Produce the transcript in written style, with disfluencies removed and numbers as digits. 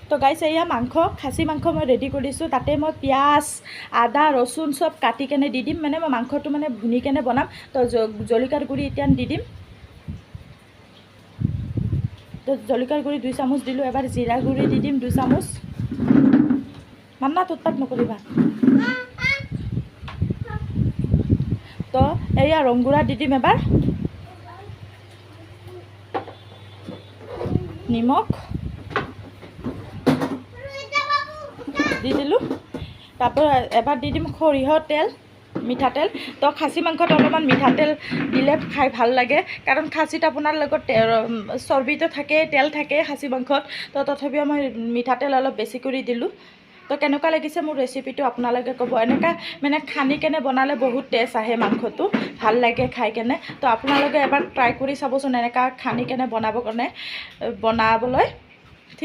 তো গাইছ এয়া মাংস খাচী মাংস মই ৰেডি কৰিছোঁ তাতে মই পিঁয়াজ আদা ৰচুন চব কাটি কেনে দি দিম মানে মই মাংসটো মানে ভুনি কেনে বনাম তো জলকীয়াৰ গুড়ি এতিয়া দি দিম তো জলকীয়াৰ গুড়ি 2 চামুচ দিলোঁ এবাৰ জিৰা গুড়ি দি দিম 2 চামুচ মান্না উৎপাত নকৰিবা তো এয়া ৰংগুড়া দি দিম এবাৰ নিমখ দি দিলোঁ তাৰপৰ এবাৰ দি দিম সৰিয়হৰ তেল মিঠাতেল তো খাচী মাংসত অলপমান মিঠাতেল দিলে খাই ভাল লাগে কাৰণ খাচীত আপোনাৰ লগত চৰ্বিটো থাকে তেল থাকে খাচী মাংসত তো তথাপিও মই মিঠাতেল অলপ বেছি কৰি দিলোঁ তো কেনেকুৱা লাগিছে মোৰ ৰেচিপিটো আপোনালোকে ক'ব এনেকা মানে খানি কেনে বনালে বহুত টেষ্ট আহে মাংসটো ভাল লাগে খাই কেনে তো আপোনালোকে এবাৰ ট্ৰাই কৰি চাবচোন এনেকা খানি কেনে বনাবলৈ